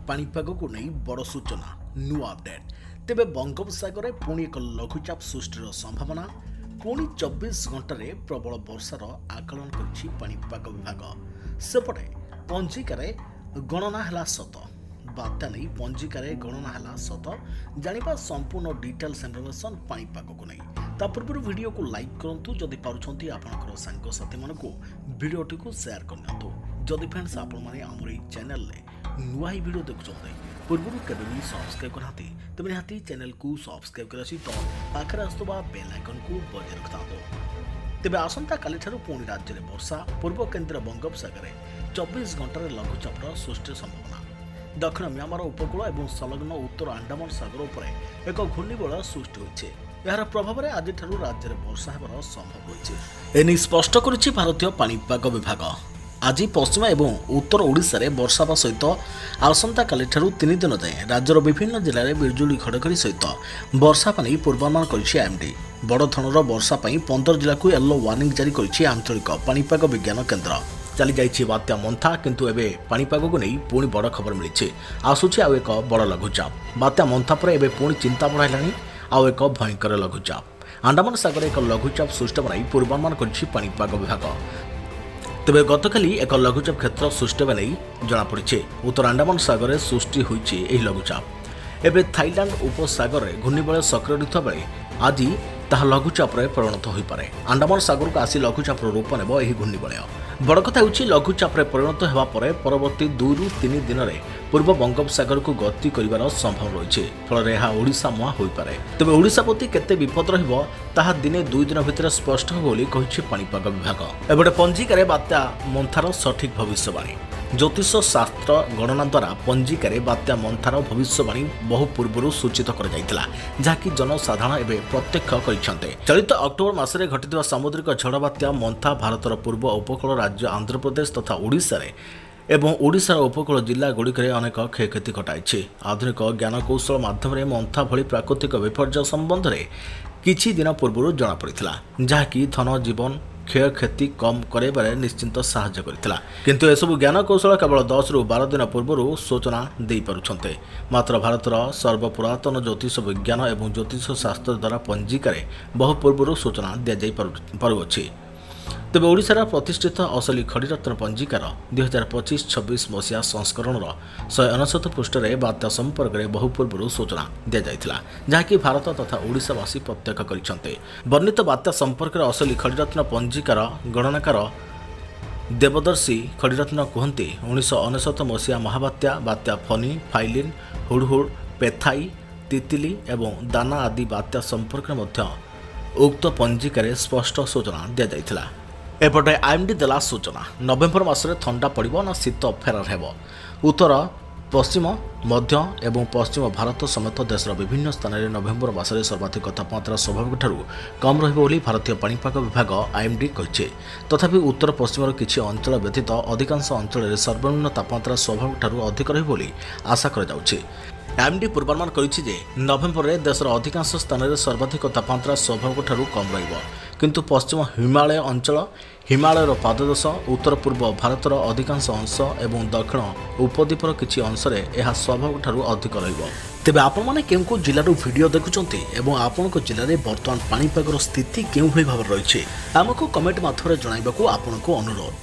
पाणीपागକୁ ନେଇ ବଡ଼ ସୂଚନା ନୂଆ ଅପଡେଟ୍। ତେବେ ବଙ୍ଗୋପସାଗରରେ ପୁଣି ଏକ ଲଘୁଚାପ ସୃଷ୍ଟିର ସମ୍ଭାବନା। ପୁଣି 24 ଘଣ୍ଟାରେ ପ୍ରବଳ ବର୍ଷାର ଆକଳନ କରିଛି ପାଣିପାଗ ବିଭାଗ। ସେପଟେ ପଞ୍ଜିକାରେ ଗଣନା ହେଲା ସତ, ବାତ୍ୟା ନେଇ ପଞ୍ଜିକାରେ ଗଣନା ହେଲା ସତ। ଜାଣିବା ସମ୍ପୂର୍ଣ୍ଣ ଡିଟେଲ୍ସ ଇନଫର୍ମେସନ୍ ପାଣିପାଗକୁ ନେଇ। ତା ପୂର୍ବରୁ ଭିଡ଼ିଓକୁ ଲାଇକ୍ କରନ୍ତୁ, ଯଦି ପାରୁଛନ୍ତି ଆପଣଙ୍କର ସାଙ୍ଗସାଥୀମାନଙ୍କୁ ଭିଡ଼ିଓଟିକୁ ସେୟାର କରିନିଅନ୍ତୁ। ଯଦି ଫ୍ରେଣ୍ଡସ୍ ଆପଣମାନେ ଆମର ଏହି ଚ୍ୟାନେଲରେ ନୂଆ ହିଁ ଭିଡ଼ିଓ ଦେଖୁଛନ୍ତି, ପୂର୍ବରୁ କେବେ ବି ସବସ୍କ୍ରାଇବ୍ କରିନାହାନ୍ତି, ତେବେ ନିହାତି ଚ୍ୟାନେଲକୁ ସବସ୍କ୍ରାଇବ୍ କରିବା ସହିତ ପାଖରେ ଆସୁଥିବା ବେଲ୍ ଆଇକନ୍କୁ ବଜାୟ ରଖିଥାନ୍ତୁ। ତେବେ ଆସନ୍ତାକାଲିଠାରୁ ପୁଣି ରାଜ୍ୟରେ ବର୍ଷା। ପୂର୍ବ କେନ୍ଦ୍ରୀୟ ବଙ୍ଗୋପସାଗରରେ 24 ଘଣ୍ଟାରେ ଲଘୁଚାପର ସୃଷ୍ଟିର ସମ୍ଭାବନା। ଦକ୍ଷିଣ ମିଆଁମାର ଉପକୂଳ ଏବଂ ସଂଲଗ୍ନ ଉତ୍ତର ଆଣ୍ଡାମାନ ସାଗର ଉପରେ ଏକ ଘୂର୍ଣ୍ଣିବଳୟ ସୃଷ୍ଟି ହୋଇଛି। ଏହାର ପ୍ରଭାବରେ ଆଜିଠାରୁ ରାଜ୍ୟରେ ବର୍ଷା ହେବାର ସମ୍ଭବ ହୋଇଛି। ଏନେଇ ସ୍ପଷ୍ଟ କରିଛି ଭାରତୀୟ ପାଣିପାଗ ବିଭାଗ। ଆଜି ପଶ୍ଚିମ ଏବଂ ଉତ୍ତର ଓଡ଼ିଶାରେ ବର୍ଷା ହେବା ସହିତ ଆସନ୍ତାକାଲିଠାରୁ 3 ଦିନ ଯାଏଁ ରାଜ୍ୟର ବିଭିନ୍ନ ଜିଲ୍ଲାରେ ବିଜୁଳି ଘଡ଼ଘଡ଼ି ସହିତ ବର୍ଷା ପାଇଁ ପୂର୍ବାନୁମାନ କରିଛି ଆଇଏମ୍ଡି। ବଡ଼ ଧରଣର ବର୍ଷା ପାଇଁ 15 ଜିଲ୍ଲାକୁ ୟେଲୋ ୱାର୍ଣ୍ଣିଂ ଜାରି କରିଛି ଆଞ୍ଚଳିକ ପାଣିପାଗ ବିଜ୍ଞାନ କେନ୍ଦ୍ର। ଚାଲିଯାଇଛି ବାତ୍ୟା ମନ୍ଥା, କିନ୍ତୁ ଏବେ ପାଣିପାଗକୁ ନେଇ ପୁଣି ବଡ଼ ଖବର ମିଳିଛି। ଆସୁଛି ଆଉ ଏକ ବଡ଼ ଲଘୁଚାପ। ବାତ୍ୟା ମନ୍ଥା ପରେ ଏବେ ପୁଣି ଚିନ୍ତା ବଢ଼ାଇଲାଣି ଆଉ ଏକ ଭୟଙ୍କର ଲଘୁଚାପ। ଆଣ୍ଡାମାନ ସାଗରରେ ଏକ ଲଘୁଚାପ ସୃଷ୍ଟି ହେବା ନେଇ ପୂର୍ବାନୁମାନ କରିଛି ପାଣିପାଗ ବିଭାଗ। ତେବେ ଗତକାଲି ଏକ ଲଘୁଚାପ କ୍ଷେତ୍ର ସୃଷ୍ଟି ହେବା ନେଇ ଜଣାପଡ଼ିଛି। ଉତ୍ତର ଆଣ୍ଡାମାନ ସାଗରରେ ସୃଷ୍ଟି ହୋଇଛି ଏହି ଲଘୁଚାପ। ଏବେ ଥାଇଲାଣ୍ଡ ଉପସାଗରରେ ଘୂର୍ଣ୍ଣିବଳୟ ସକ୍ରିୟ ରହିଥିବା ବେଳେ ଆଜି ତାହା ଲଘୁଚାପରେ ପରିଣତ ହୋଇପାରେ। ଆଣ୍ଡାମାନ ସାଗରକୁ ଆସି ଲଘୁଚାପର ରୂପ ନେବ ଏହି ଘୂର୍ଣ୍ଣିବଳୟ। ବଡ଼ କଥା ହେଉଛି ଲଘୁଚାପରେ ପରିଣତ ହେବା ପରେ ପରବର୍ତ୍ତୀ 2ରୁ 3 ଦିନରେ ପୂର୍ବ ବଙ୍ଗୋପସାଗରକୁ ଗତି କରିବାର ସମ୍ଭାବନା ରହିଛି। ଫଳରେ ଏହା ଓଡ଼ିଶା ମୁହାଁ ହୋଇପାରେ। ତେବେ ଓଡ଼ିଶା ପ୍ରତି କେତେ ବିପଦ ରହିବ ତାହା ଦିନେ 2 ଦିନ ଭିତରେ ସ୍ପଷ୍ଟ ହେବ ବୋଲି କହିଛି ପାଣିପାଗ ବିଭାଗ। ଏପଟେ ପଞ୍ଜିକାରେ ବାତ୍ୟା ମନ୍ଥାର ସଠିକ୍ ଭବିଷ୍ୟବାଣୀ। ଜ୍ୟୋତିଷ ଶାସ୍ତ୍ର ଗଣନା ଦ୍ୱାରା ପଞ୍ଜିକାରେ ବାତ୍ୟା ମନ୍ଥାର ଭବିଷ୍ୟବାଣୀ ବହୁ ପୂର୍ବରୁ ସୂଚିତ କରାଯାଇଥିଲା, ଯାହାକି ଜନସାଧାରଣ ଏବେ ପ୍ରତ୍ୟକ୍ଷ କରିଛନ୍ତି। ଚଳିତ ଅକ୍ଟୋବର ମାସରେ ଘଟିଥିବା ସାମୁଦ୍ରିକ ଝଡ଼ ବାତ୍ୟା ମନ୍ଥା ଭାରତର ପୂର୍ବ ଉପକୂଳ ରାଜ୍ୟ ଆନ୍ଧ୍ରପ୍ରଦେଶ ତଥା ଓଡ଼ିଶାରେ ଏବଂ ଓଡ଼ିଶାର ଉପକୂଳ ଜିଲ୍ଲାଗୁଡ଼ିକରେ ଅନେକ କ୍ଷୟକ୍ଷତି ଘଟାଇଛି। ଆଧୁନିକ ଜ୍ଞାନକୌଶଳ ମାଧ୍ୟମରେ ମନ୍ଥା ଭଳି ପ୍ରାକୃତିକ ବିପର୍ଯ୍ୟୟ ସମ୍ବନ୍ଧରେ କିଛି ଦିନ ପୂର୍ବରୁ ଜଣାପଡ଼ିଥିଲା, ଯାହାକି ଧନ ଜୀବନ କ୍ଷୟକ୍ଷତି କମ୍ କରାଇବାରେ ନିଶ୍ଚିତ ସାହାଯ୍ୟ କରିଥିଲା। କିନ୍ତୁ ଏସବୁ ଜ୍ଞାନକୌଶଳ କେବଳ 10ରୁ 12 ଦିନ ପୂର୍ବରୁ ସୂଚନା ଦେଇପାରୁଛନ୍ତି। ମାତ୍ର ଭାରତର ସର୍ବପୁରାତନ ଜ୍ୟୋତିଷ ବିଜ୍ଞାନ ଏବଂ ଜ୍ୟୋତିଷ ଶାସ୍ତ୍ର ଦ୍ୱାରା ପଞ୍ଜିକାରେ ବହୁ ପୂର୍ବରୁ ସୂଚନା ଦିଆଯାଇ ପାରୁଅଛି। ତେବେ ଓଡ଼ିଶାର ପ୍ରତିଷ୍ଠିତ ଅସଲି ଖଡ଼ିରତ୍ନ ପଞ୍ଜିକାର 2025-26 ମସିହା ସଂସ୍କରଣର 159 ପୃଷ୍ଠରେ ବାତ୍ୟା ସମ୍ପର୍କରେ ବହୁ ପୂର୍ବରୁ ସୂଚନା ଦିଆଯାଇଥିଲା, ଯାହାକି ଭାରତ ତଥା ଓଡ଼ିଶାବାସୀ ପ୍ରତ୍ୟକ୍ଷ କରିଛନ୍ତି। ବର୍ଣ୍ଣିତ ବାତ୍ୟା ସମ୍ପର୍କରେ ଅସଲି ଖଡ଼ିରତ୍ନ ପଞ୍ଜିକାର ଗଣନାକାର ଦେବଦର୍ଶୀ ଖଡ଼ିରତ୍ନ କୁହନ୍ତି, 1999 ମସିହା ମହାବାତ୍ୟା ବାତ୍ୟା ଫନି, ଫାଇଲିନ୍, ହୁଡ଼ହୁଡ଼, ପେଥାଇ, ତିତିଲି ଏବଂ ଦାନା ଆଦି ବାତ୍ୟା ସମ୍ପର୍କରେ ମଧ୍ୟ ଉକ୍ତ ପଞ୍ଜିକାରେ ସ୍ପଷ୍ଟ ସୂଚନା ଦିଆଯାଇଥିଲା। ଏପଟେ ଆଇଏମ୍ଡି ଦେଲା ସୂଚନା, ନଭେମ୍ବର ମାସରେ ଥଣ୍ଡା ପଡ଼ିବ ନା ଶୀତ ଫେରାର ହେବ। ଉତ୍ତର, ପଶ୍ଚିମ, ମଧ୍ୟ ଏବଂ ପଶ୍ଚିମ ଭାରତ ସମେତ ଦେଶର ବିଭିନ୍ନ ସ୍ଥାନରେ ନଭେମ୍ବର ମାସରେ ସର୍ବାଧିକ ତାପମାତ୍ରା ସ୍ୱାଭାବିକଠାରୁ କମ୍ ରହିବ ବୋଲି ଭାରତୀୟ ପାଣିପାଗ ବିଭାଗ ଆଇଏମ୍ଡି କହିଛି। ତଥାପି ଉତ୍ତର ପଶ୍ଚିମର କିଛି ଅଞ୍ଚଳ ବ୍ୟତୀତ ଅଧିକାଂଶ ଅଞ୍ଚଳରେ ସର୍ବନିମ୍ନ ତାପମାତ୍ରା ସ୍ୱାଭାବିକଠାରୁ ଅଧିକ ରହିବ ବୋଲି ଆଶା କରାଯାଉଛି। ଆଇଏମ୍ଡି ପୂର୍ବାନୁମାନ କରିଛି ଯେ ନଭେମ୍ବରରେ ଦେଶର ଅଧିକାଂଶ ସ୍ଥାନରେ ସର୍ବାଧିକ ତାପମାତ୍ରା ସ୍ୱାଭାବିକଠାରୁ କମ୍ ରହିବ, କିନ୍ତୁ ପଶ୍ଚିମ ହିମାଳୟ ଅଞ୍ଚଳ, ହିମାଳୟର ପାଦଦେଶ, ଉତ୍ତର ପୂର୍ବ ଭାରତର ଅଧିକାଂଶ ଅଂଶ ଏବଂ ଦକ୍ଷିଣ ଉପଦ୍ୱୀପର କିଛି ଅଂଶରେ ଏହା ସ୍ୱାଭାବିକଠାରୁ ଅଧିକ ରହିବ। ତେବେ ଆପଣମାନେ କେଉଁ କେଉଁ ଜିଲ୍ଲାରୁ ଭିଡ଼ିଓ ଦେଖୁଛନ୍ତି ଏବଂ ଆପଣଙ୍କ ଜିଲ୍ଲାରେ ବର୍ତ୍ତମାନ ପାଣିପାଗର ସ୍ଥିତି କେଉଁଭଳି ଭାବରେ ରହିଛି ଆମକୁ କମେଣ୍ଟ ମାଧ୍ୟମରେ ଜଣାଇବାକୁ ଆପଣଙ୍କୁ ଅନୁରୋଧ।